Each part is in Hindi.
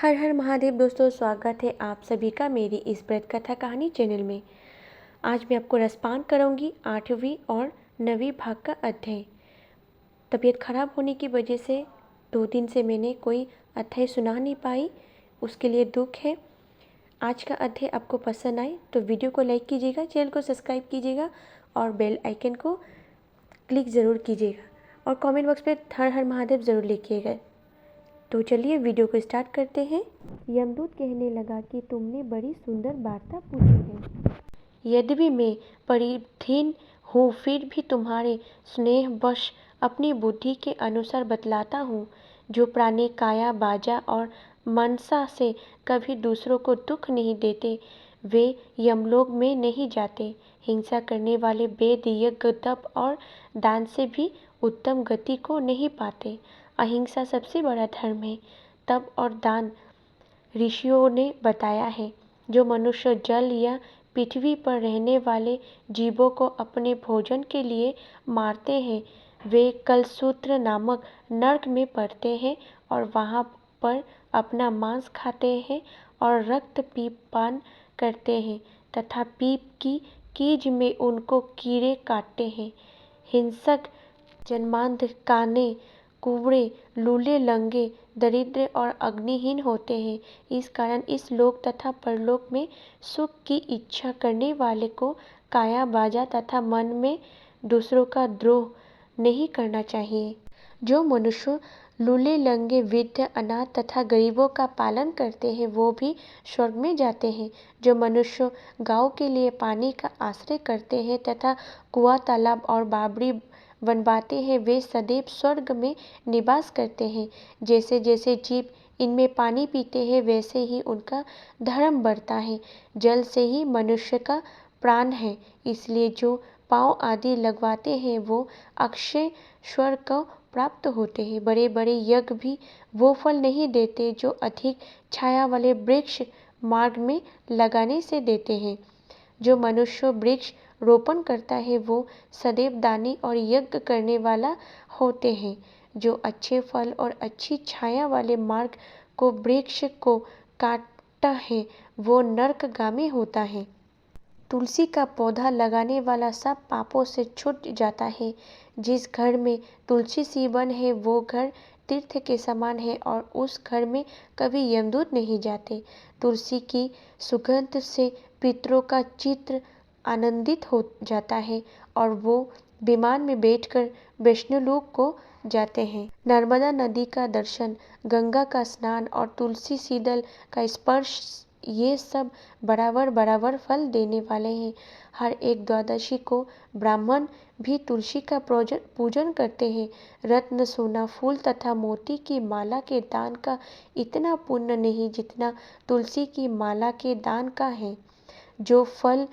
हर हर महादेव दोस्तों, स्वागत है आप सभी का मेरी इस ब्रत कथा कहानी चैनल में। आज मैं आपको रसपान करूंगी 8वीं और 9वीं भाग का अध्याय। तबीयत खराब होने की वजह से 2 दिन से मैंने कोई अध्याय सुना नहीं पाई, उसके लिए दुख है। आज का अध्याय आपको पसंद आए तो वीडियो को लाइक कीजिएगा, चैनल को सब्सक्राइब कीजिएगा और बेल आइकन को क्लिक ज़रूर कीजिएगा और कमेंट बॉक्स में हर हर महादेव ज़रूर लिखिएगा। तो चलिए वीडियो को स्टार्ट करते हैं। यमदूत कहने लगा कि तुमने बड़ी सुंदर वार्ता पूछी है। यद्यपि मैं परिधीन हूँ, फिर भी तुम्हारे स्नेहवश अपनी बुद्धि के अनुसार बतलाता हूँ। जो प्राणी काया, बाजा और मनसा से कभी दूसरों को दुख नहीं देते, वे यमलोक में नहीं जाते। हिंसा करने वाले वेद, यज्ञ, तप और दान से भी उत्तम गति को नहीं पाते। अहिंसा सबसे बड़ा धर्म है। तप और दान ऋषियों ने बताया है। जो मनुष्य जल या पृथ्वी पर रहने वाले जीवों को अपने भोजन के लिए मारते हैं, वे कलसूत्र नामक नरक में पड़ते हैं और वहाँ पर अपना मांस खाते हैं और रक्त पीप पान करते हैं तथा पीप की कीज में उनको कीड़े काटते हैं। हिंसक जन्मांध, काने, कुबड़े, लूले, लंगे, दरिद्र और अग्निहीन होते हैं। इस कारण इस लोक तथा परलोक में सुख की इच्छा करने वाले को काया, बाजा तथा मन में दूसरों का द्रोह नहीं करना चाहिए। जो मनुष्य लूले, लंगे, वृद्ध, अनाथ तथा गरीबों का पालन करते हैं, वो भी स्वर्ग में जाते हैं। जो मनुष्य गांव के लिए पानी का आश्रय करते हैं तथा कुआं, तालाब और बावड़ी बनवाते हैं, वे सदैव स्वर्ग में निवास करते हैं। जैसे जैसे जीव इनमें पानी पीते हैं, वैसे ही उनका धर्म बढ़ता है। जल से ही मनुष्य का प्राण है, इसलिए जो पाँव आदि लगवाते हैं, वो अक्षय स्वर्ग को प्राप्त होते हैं। बड़े बड़े यज्ञ भी वो फल नहीं देते जो अधिक छाया वाले वृक्ष मार्ग में लगाने से देते हैं। जो मनुष्य वृक्ष रोपण करता है, वो सदैव दानी और यज्ञ करने वाला होते हैं। जो अच्छे फल और अच्छी छाया वाले मार्ग को वृक्ष को काटता है, वो नरकगामी होता है। तुलसी का पौधा लगाने वाला सब पापों से छूट जाता है। जिस घर में तुलसी सी वन है, वो घर तीर्थ के समान है और उस घर में कभी यमदूत नहीं जाते। तुलसी की सुगंध से पितरों का चित्र आनंदित हो जाता है और वो विमान में बैठकर विष्णुलोक को जाते हैं। नर्मदा नदी का दर्शन, गंगा का स्नान और तुलसी सीदल का स्पर्श, ये सब बराबर बराबर फल देने वाले हैं। हर एक द्वादशी को ब्राह्मण भी तुलसी का पूजन करते हैं। रत्न, सोना, फूल तथा मोती की माला के दान का इतना पुण्य नहीं जितना तुलसी की माला के दान का है। जो फल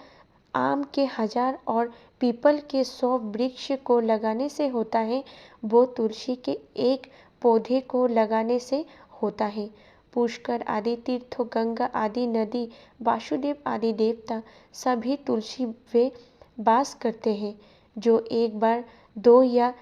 आम के 1000 और पीपल के 100 वृक्ष को लगाने से होता है, वो तुलसी के एक पौधे को लगाने से होता है। पुष्कर आदि तीर्थों, गंगा आदि नदी, वासुदेव आदि देवता सभी तुलसी वे वास करते हैं। जो एक बार, 2 या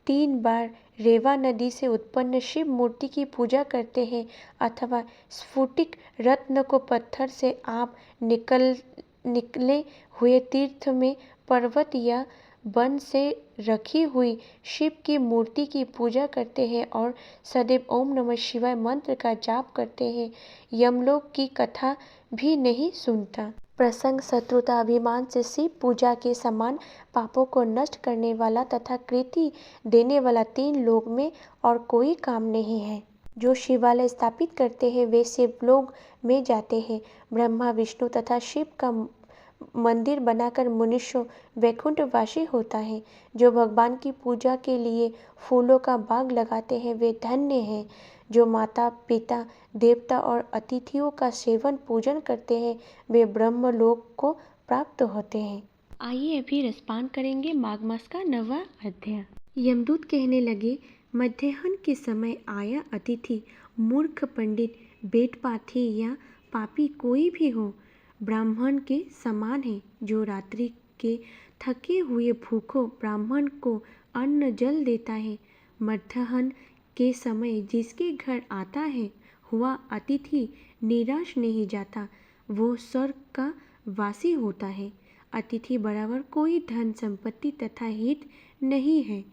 3 बार रेवा नदी से उत्पन्न शिव मूर्ति की पूजा करते हैं अथवा स्फटिक रत्न को पत्थर से आप निकले हुए तीर्थ में, पर्वत या वन से रखी हुई शिव की मूर्ति की पूजा करते हैं और सदैव ओम नमः शिवाय मंत्र का जाप करते हैं, यमलोक की कथा भी नहीं सुनता। प्रसंग, शत्रुता, अभिमान से शिव पूजा के समान पापों को नष्ट करने वाला तथा कृति देने वाला 3 लोक में और कोई काम नहीं है। जो शिवालय स्थापित करते हैं, वे शिवलोक में जाते हैं। ब्रह्मा, विष्णु तथा शिव का मंदिर बनाकर मनुष्य वैकुंठवासी होता है। जो भगवान की पूजा के लिए फूलों का बाग लगाते हैं, वे धन्य हैं। जो माता, पिता, देवता और अतिथियों का सेवन पूजन करते हैं, वे ब्रह्मलोक को प्राप्त होते हैं। आइए अभी रसपान करेंगे माघ मास का 9वां अध्याय। यमदूत कहने लगे, मध्याह्न के समय आया अतिथि मूर्ख, पंडित, बेटपाथी या पापी कोई भी हो, ब्राह्मण के समान है। जो रात्रि के थके हुए भूखों ब्राह्मण को अन्न जल देता है, मध्याह्न के समय जिसके घर आता है हुआ अतिथि निराश नहीं जाता, वो स्वर्ग का वासी होता है। अतिथि बराबर कोई धन संपत्ति तथा हित नहीं है।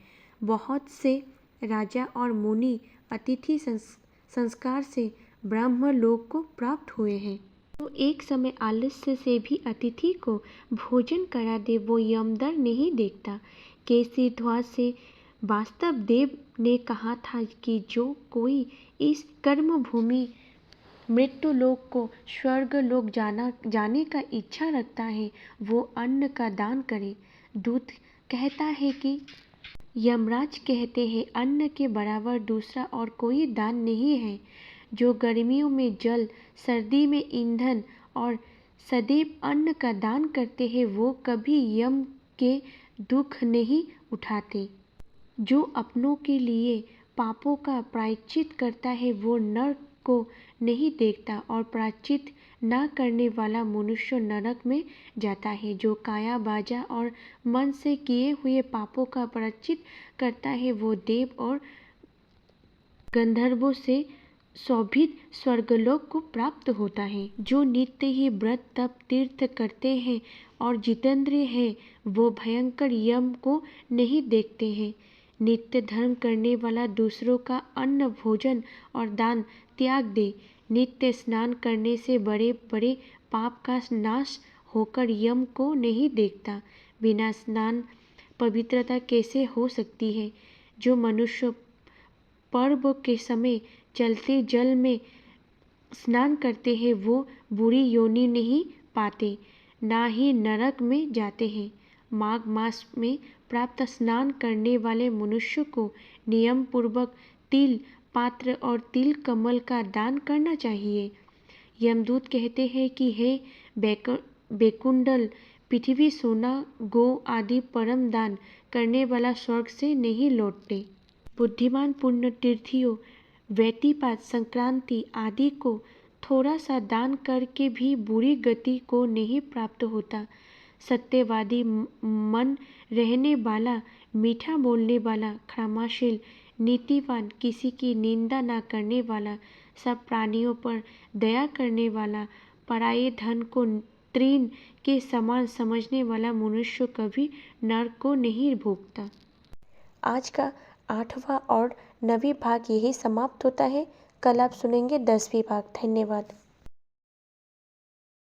बहुत से राजा और मुनि अतिथि संस्कार से ब्रह्मलोक को प्राप्त हुए हैं। तो एक समय आलस्य से भी अतिथि को भोजन करा दे, वो यमदर नहीं देखता। केसीध्वज से वास्तव देव ने कहा था कि जो कोई इस कर्म भूमि मृत्यु लोक को स्वर्ग लोक जाने का इच्छा रखता है, वो अन्न का दान करे। दूत कहता है कि यमराज कहते हैं, अन्न के बराबर दूसरा और कोई दान नहीं है। जो गर्मियों में जल, सर्दी में ईंधन और सदैव अन्न का दान करते हैं, वो कभी यम के दुख नहीं उठाते। जो अपनों के लिए पापों का प्रायश्चित करता है, वो नरक को नहीं देखता, और प्रायश्चित न करने वाला मनुष्य नरक में जाता है। जो काया बाजा और मन से किए हुए पापों का प्रायश्चित करता है, वो देव और गंधर्वों से शोभित स्वर्गलोक को प्राप्त होता है। जो नित्य ही व्रत तप तीर्थ करते हैं और जितेंद्र हैं, वो भयंकर यम को नहीं देखते हैं। नित्य धर्म करने वाला दूसरों का अन्न भोजन और दान त्याग दे। नित्य स्नान करने से बड़े बड़े पाप का नाश होकर यम को नहीं देखता। बिना स्नान पवित्रता कैसे हो सकती है? जो मनुष्य पर्व के समय चलते जल में स्नान करते हैं, वो बुरी योनि नहीं पाते, ना ही नरक में जाते हैं। माघ मास में प्राप्त स्नान करने वाले मनुष्य को नियम पूर्वक तिल पात्र और तिल कमल का दान करना चाहिए। यमदूत कहते हैं कि हे बेकुंडल, पृथ्वी, सोना, गो आदि परम दान करने वाला स्वर्ग से नहीं लौटते। बुद्धिमान पुण्य तीर्थियों, व्यतिपात, संक्रांति आदि को थोड़ा सा दान करके भी बुरी गति को नहीं प्राप्त होता। सत्यवादी, मन रहने वाला, मीठा बोलने वाला, क्षमाशील, नीतिवान, किसी की निंदा न करने वाला, सब प्राणियों पर दया करने वाला, पराये धन को तृण के समान समझने वाला मनुष्य कभी नरक को नहीं भोगता। आज का 8वां और 9वीं भाग यही समाप्त होता है। कल आप सुनेंगे 10वीं भाग। धन्यवाद।